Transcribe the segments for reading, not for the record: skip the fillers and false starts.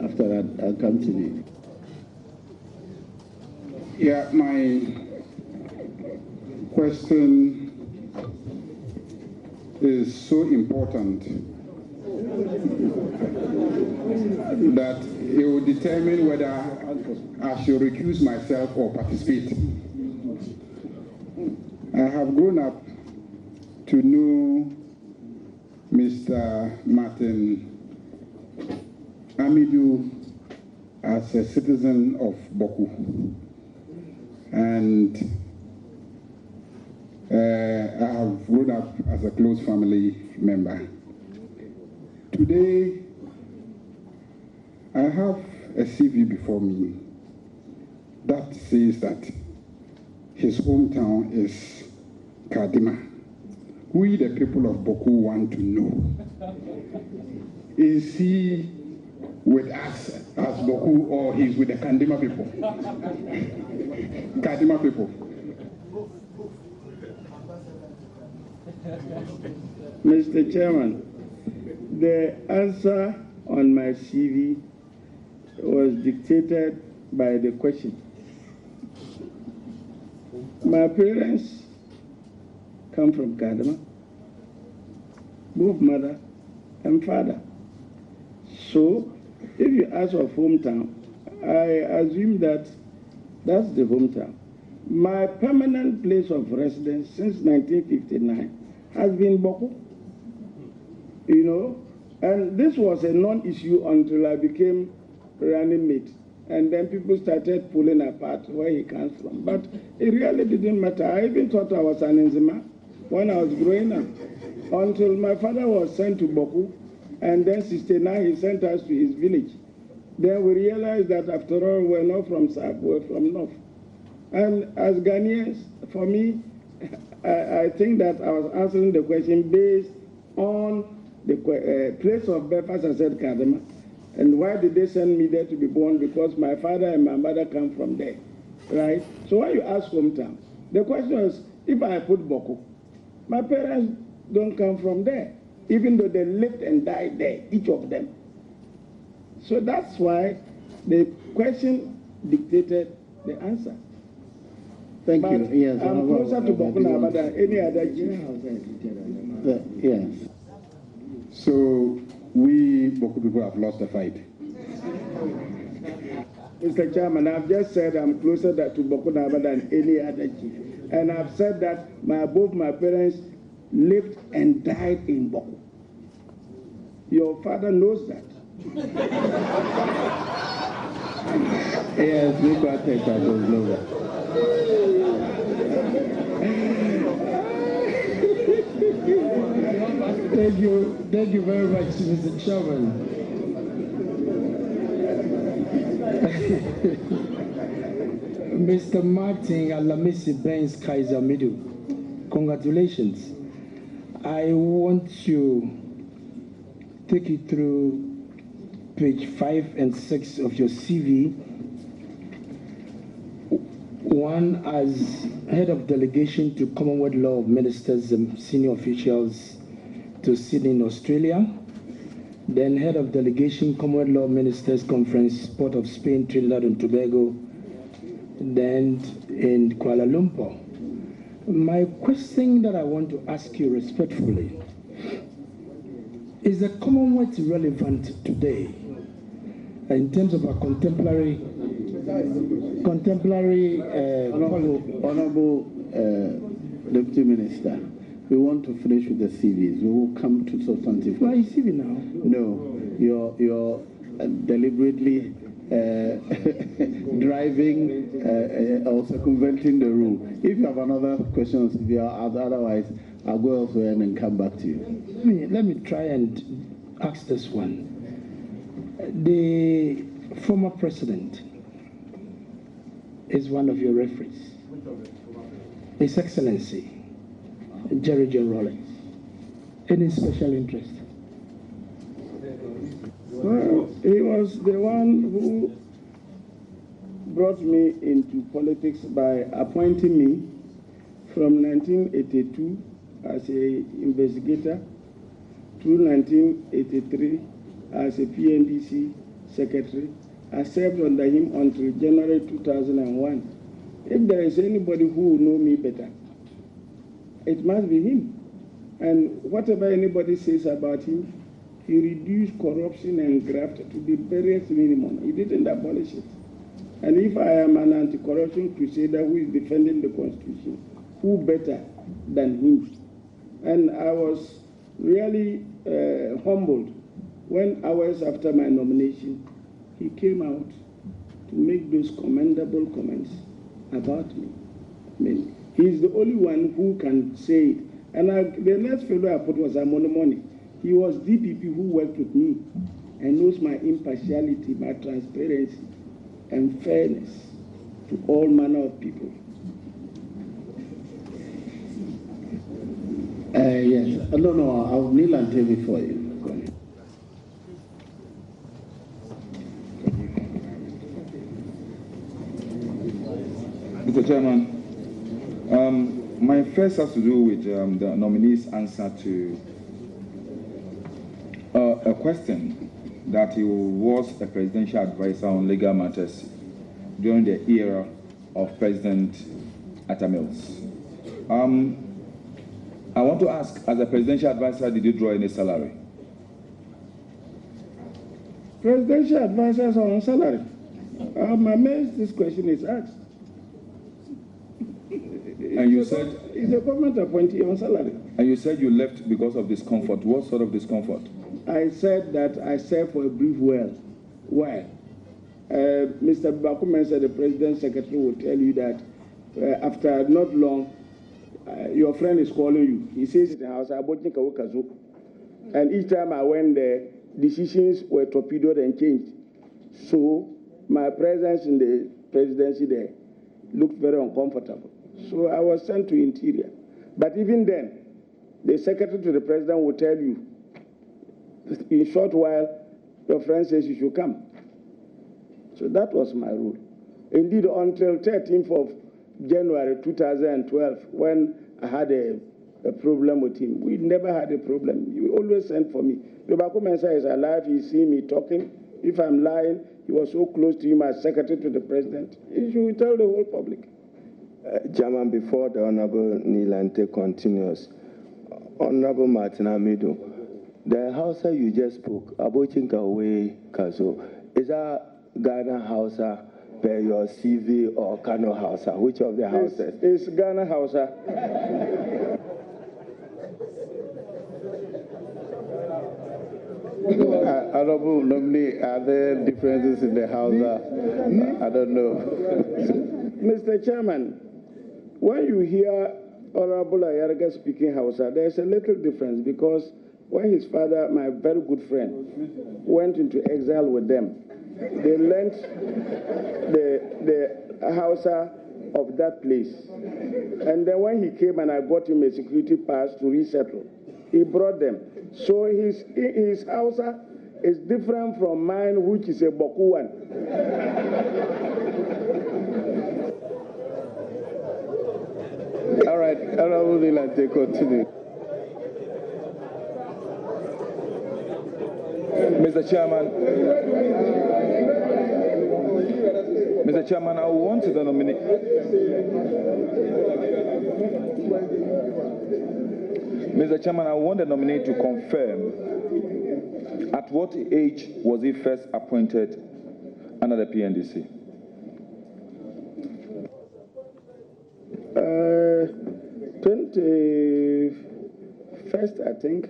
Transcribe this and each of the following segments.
After that, I'll come to me. Yeah, my question is so important that it will determine whether I should recuse myself or participate. I have grown up to know Mr. Martin Amidu as a citizen of Boku, and I have grown up as a close family member. Today, I have a CV before me that says that his hometown is Kadima. We, the people of Boku, want to know, is he with us as Boku or he's with the Kadima people? Kadima people. Mr. Chairman, the answer on my CV was dictated by the question. My parents come from Kadima, both mother and father. So, if you ask of hometown, I assume that that's the hometown. My permanent place of residence since 1959 has been Boku. You know, and this was a non-issue until I became running mate. And then people started pulling apart where he comes from. But it really didn't matter. I even thought I was an Nzima when I was growing up. Until my father was sent to Boku, and then 1969 he sent us to his village. Then we realized that after all, we're not from South, we're from North. And as Ghanaians, for me, I think that I was answering the question based on the place of birth, as I said, Kadima. And why did they send me there to be born? Because my father and my mother come from there, right? So when you ask hometown, the question is, if I put Boku, my parents don't come from there, even though they lived and died there, each of them. So that's why the question dictated the answer. Thank you. Yes, I'm closer to Boku now than any other chief. Yes. So we Boku people have lost the fight. Mr. Chairman, I've just said I'm closer to Boku Naba than any other chief. And I've said that both my parents lived and died in Boku. Your father knows that. Yes, we got it. I don't know that. Thank you very much, Mr. Chairman. Mr. Martin Alamisi Benz Kaiser Amidu, congratulations. I want to take you through page 5 and 6 of your CV. One, as head of delegation to Commonwealth Law of Ministers and senior officials to Sydney in Australia. Then head of delegation, Commonwealth Law Ministers Conference, Port of Spain, Trinidad and Tobago. Then in Kuala Lumpur. My question that I want to ask you respectfully, is the Commonwealth relevant today in terms of a contemporary Honorable Deputy Minister, we want to finish with the CVs. We will come to substantive. Why is CV now? No, you're deliberately driving or circumventing the rule. If you have another question on CV, otherwise I'll go elsewhere and then come back to you. Let me try and ask this one. The former president is one of your referees. His Excellency, Jerry John Rawlings. Any special interest? Well, he was the one who brought me into politics by appointing me from 1982 as an investigator to 1983 as a PNDC secretary. I served under him until January 2001. If there is anybody who will know me better, it must be him. And whatever anybody says about him, he reduced corruption and graft to the barest minimum. He didn't abolish it. And if I am an anti-corruption crusader who is defending the Constitution, who better than him? And I was really humbled when hours after my nomination, he came out to make those commendable comments about me. I mean, he's the only one who can say it. And the next fellow I put was Amonomoni. He was DPP who worked with me and knows my impartiality, my transparency, and fairness to all manner of people. Yes. No, I'll kneel and take it for you. Mr. Chairman, my first has to do with the nominee's answer to a question that he was a presidential advisor on legal matters during the era of President Atta Mills. I want to ask, as a presidential advisor, did you draw any salary? Presidential advisors are on salary. I'm amazed this question is asked. And you said... He's a government appointee on salary. And you said you left because of discomfort. What sort of discomfort? I said that I served for a brief while. Mr. Bakumen said the president's secretary will tell you that after not long, your friend is calling you. He says in the house, and each time I went there, decisions were torpedoed and changed. So my presence in the presidency there looked very uncomfortable. So I was sent to Interior. But even then, the secretary to the president will tell you, in a short while, your friend says you should come. So that was my rule. Indeed, until 13th of January 2012, when I had a problem with him, we never had a problem. He always sent for me. The Bakumensa is alive. He see me talking. If I'm lying, he was so close to him as secretary to the president. He should tell the whole public. Chairman, before the Honorable Nilante continues, Honorable Martin Amidu, the Hausa you just spoke, Abochinka Uwe Kazo, is that Ghana Hausa per your CV or Kano Hausa? Which of the Hausas? It's Ghana Hausa. Honorable nominee, are there differences in the Hausa? I don't know. Mr. Chairman, when you hear Honorable Ayaraga speaking Hausa, there's a little difference because when his father, my very good friend, went into exile with them, they learned the Hausa of that place. And then when he came and I got him a security pass to resettle, he brought them. So his Hausa is different from mine, which is a Bokuwan. All right, Honorable Nilante, continue. Mr. Chairman, I want to nominate. Mr. Chairman, I want the nominee to confirm at what age was he first appointed under the PNDC? 21st, I think,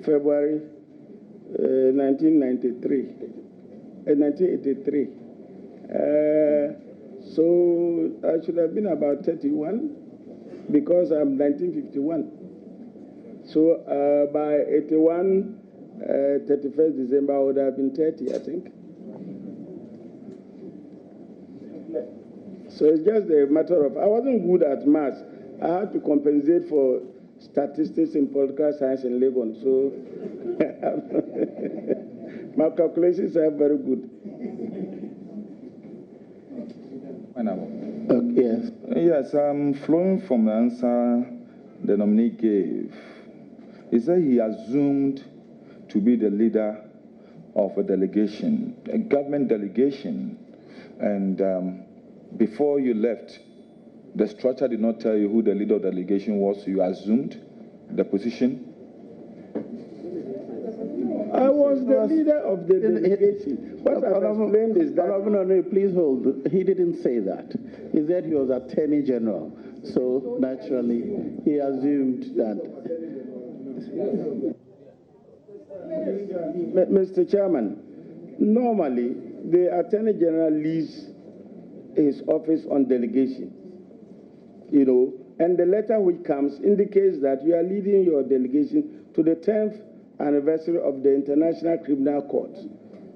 February 1983. So I should have been about 31 because I'm 1951. So by 81, 31st December, I would have been 30, I think. So it's just a matter of, I wasn't good at maths. I had to compensate for statistics in political science in Legon. So my calculations are very good. Yes. Yes, flowing from the answer the nominee gave, he said he assumed to be the leader of a delegation, a government delegation, and before you left, the structure did not tell you who the leader of the delegation was, so you assumed the position? I was the leader of the delegation. What I've explained is that... No, please hold. He didn't say that. He said he was Attorney General. So naturally, he assumed that. Mr. Chairman, normally the Attorney General leaves his office on delegation, and the letter which comes indicates that you are leading your delegation to the 10th anniversary of the International Criminal Court.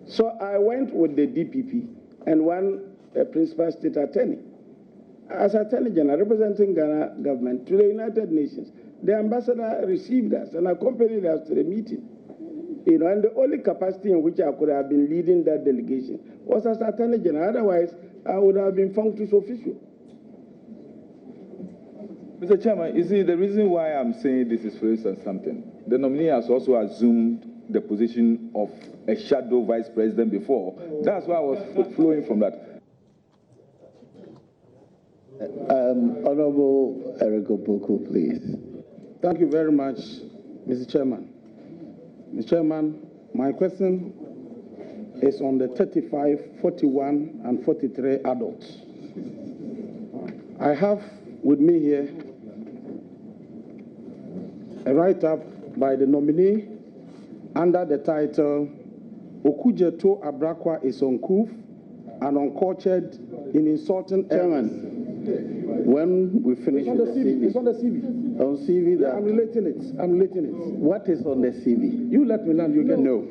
So I went with the DPP and one principal state attorney. As Attorney General representing Ghana government to the United Nations, the ambassador received us and accompanied us to the meeting. And the only capacity in which I could have been leading that delegation was as Attorney General. Otherwise, I would have been functus officio. Mr. Chairman, you see, the reason why I'm saying this is, for instance, something. The nominee has also assumed the position of a shadow vice president before. That's why I was flowing from that. Honorable Eric Opoku, please. Thank you very much, Mr. Chairman. Mr. Chairman, my question is on the 35, 41, and 43 adults. I have with me here a write-up by the nominee under the title, Okujeto Abrakwa is uncouth and uncultured in insulting Chairman, when we finish it's on the CV. It's on the CV. On CV that... Yeah, I'm relating it. What is on the CV? You let me learn, you get it. No.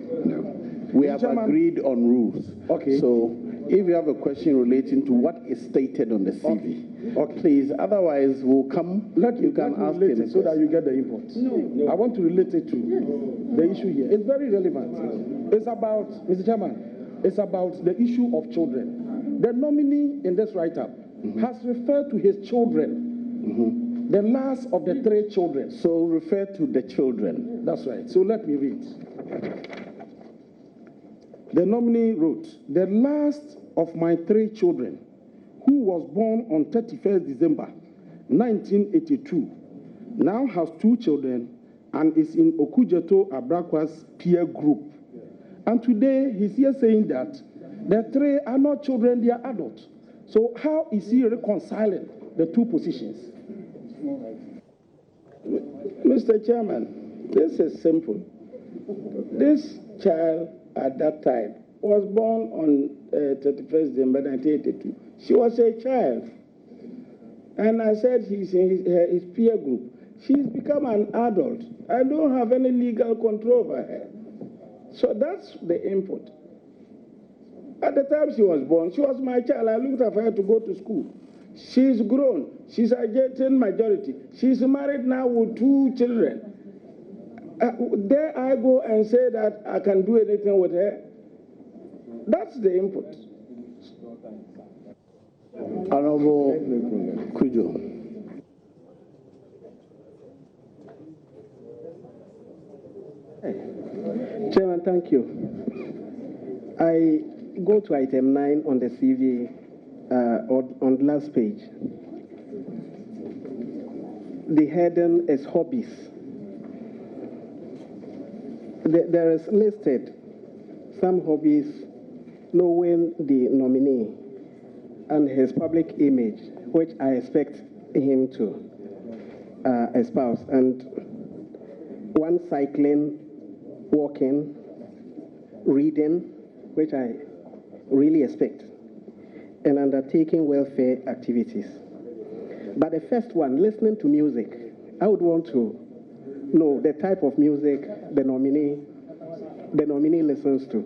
We have agreed on rules. Okay. So if you have a question relating to what is stated on the CV, okay. Please, otherwise we'll come, you can ask it so that you get the input. No. I want to relate it to the issue here. It's very relevant. It's about, Mr. Chairman, it's about the issue of children. The nominee in this write-up has referred to his children, the last of the 3 children. So refer to the children. That's right. So let me read. The nominee wrote, the last of my 3 children, who was born on 31st December 1982, now has 2 children and is in Okujeto Abrakwa's peer group. And today he's here saying that the 3 are not children, they are adults. So how is he reconciling the 2 positions? Mr. Chairman, this is simple. This child at that time was born on 31st December 1982. She was a child. And I said he's in his peer group. She's become an adult. I don't have any legal control over her. So that's the input. At the time she was born, she was my child. I looked after her to go to school. She's grown. She's a getting majority. She's married now with 2 children. There I go and say that I can do anything with her. That's the input. Honorable Kujo. Chairman, thank you. I go to item 9 on the CV, on the last page. The heading is hobbies. There is listed some hobbies knowing the nominee and his public image, which I expect him to espouse. And one, cycling, walking, reading, which I really expect, and undertaking welfare activities. But the first one, listening to music, I would want to know the type of music the nominee listens to.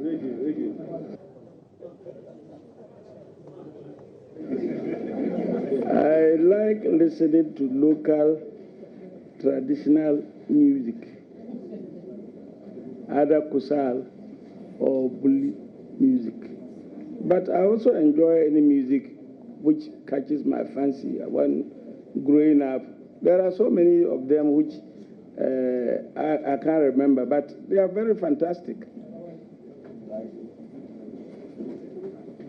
I like listening to local traditional music, either kusal or buli music. But I also enjoy any music which catches my fancy. When growing up, there are so many of them which I can't remember, but they are very fantastic.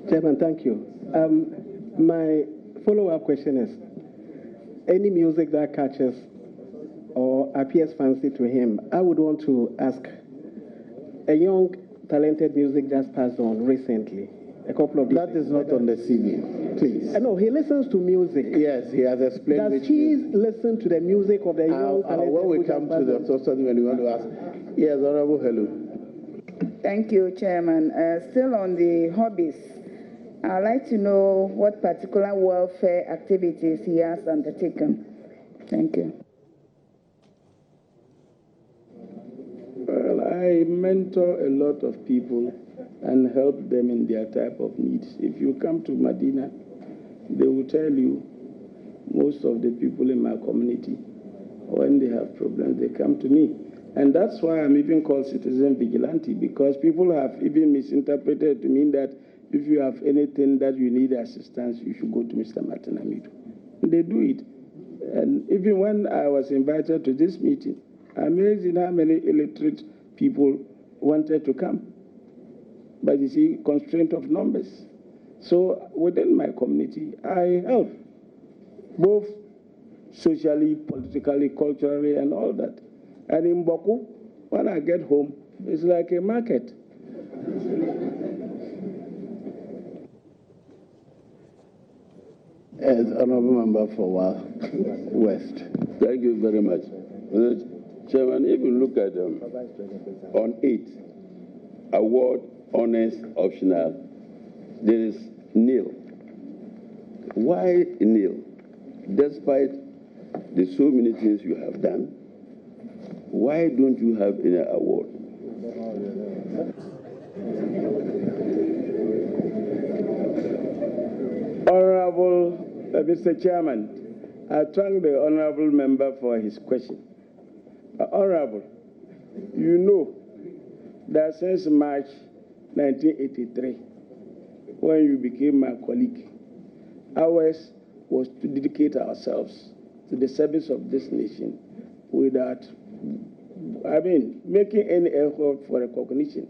Chairman, thank you. My follow-up question is, any music that catches or appears fancy to him, I would want to ask, a young, talented music just passed on recently. A couple of That is not on the CV, please. No, he listens to music. Yes, he has explained. Does he listen to the music of the young, talented when we come to the something when you want to ask. Yes, Honorable Hello. Thank you, Chairman. Still on the hobbies, I'd like to know what particular welfare activities he has undertaken. Thank you. Well, I mentor a lot of people and help them in their type of needs. If you come to Medina, they will tell you most of the people in my community, when they have problems, they come to me. And that's why I'm even called citizen vigilante, because people have even misinterpreted to mean that if you have anything that you need assistance, you should go to Mr. Martin Amidu. And they do it. And even when I was invited to this meeting, amazing how many illiterate people wanted to come. But you see, constraint of numbers. So within my community, I help, both socially, politically, culturally, and all that. And in Boku, when I get home, it's like a market. As Honorable Member for West. Thank you very much. Chairman, if you look at on 8, award, honors, optional, there is nil. Why nil? Despite the so many things you have done, why don't you have any award? Honorable Mr. Chairman, I thank the honorable member for his question. Honorable, you know that since March 1983, when you became my colleague, ours was to dedicate ourselves to the service of this nation without, making any effort for recognition,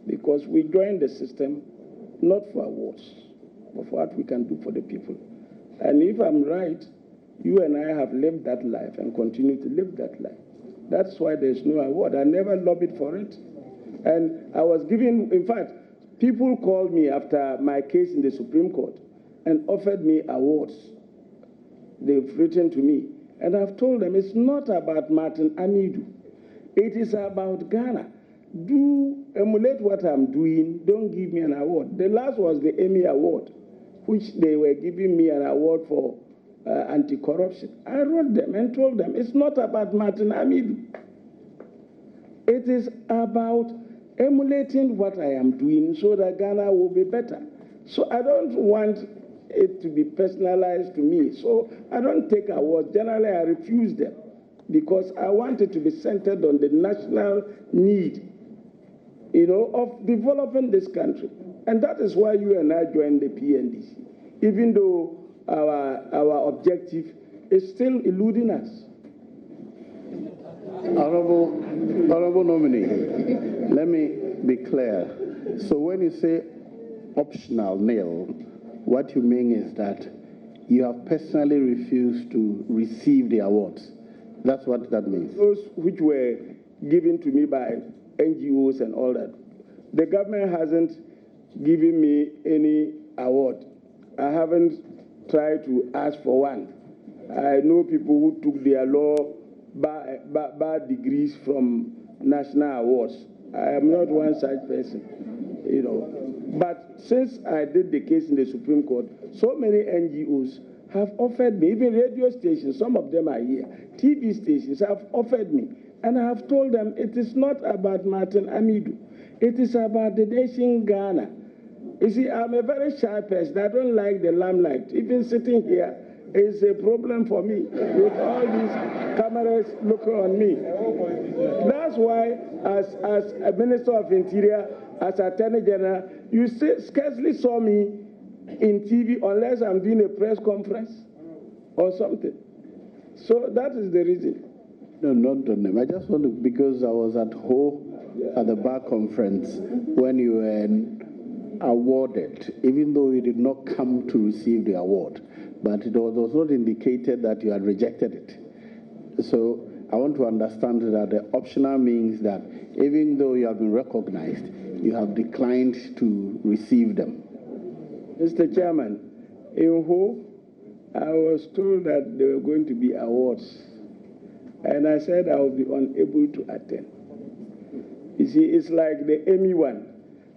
because we joined the system not for awards, but for what we can do for the people. And if I'm right, you and I have lived that life and continue to live that life. That's why there's no award. I never lobbied for it. And I was given, in fact, people called me after my case in the Supreme Court and offered me awards. They've written to me. And I've told them it's not about Martin Amidu. It is about Ghana. Do emulate what I'm doing. Don't give me an award. The last was the Emmy Award, which they were giving me an award for anti-corruption. I wrote them and told them it's not about Martin Amidu. It is about emulating what I am doing so that Ghana will be better. So I don't want it to be personalized to me. So I don't take awards. Generally, I refuse them because I want it to be centered on the national need, of developing this country. And that is why you and I joined the PNDC, even though our objective is still eluding us. Honorable nominee, let me be clear. So when you say optional nil, what you mean is that you have personally refused to receive the awards. That's what that means. Those which were given to me by NGOs and all that, the government hasn't given me any award. I haven't tried to ask for one. I know people who took their law bar degrees from national awards. I am not one such person, But since I did the case in the Supreme Court, so many NGOs have offered me, even radio stations, some of them are here, TV stations have offered me. And I have told them it is not about Martin Amidu. It is about the nation Ghana. You see, I'm a very shy person. I don't like the limelight. Even sitting here is a problem for me with all these cameras looking on me. That's why, as a Minister of Interior, as Attorney General, you scarcely saw me in TV unless I'm doing a press conference or something. So that is the reason. No, not on them. I just want to, because I was at home at the bar conference when you were awarded, even though you did not come to receive the award, but it was also indicated that you had rejected it. So I want to understand that the optional means that even though you have been recognized, you have declined to receive them. Mr. Chairman, in Ho, I was told that there were going to be awards, and I said I will be unable to attend. You see, it's like the Emmy one.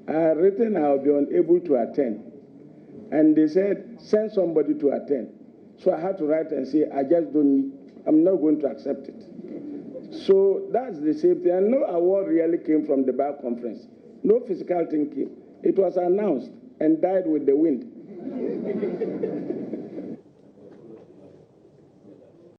I had written I will be unable to attend, and they said send somebody to attend. So I had to write and say I just don't need, I'm not going to accept it. So that's the same thing. And no award really came from the bar conference. No physical thing came. It was announced and died with the wind.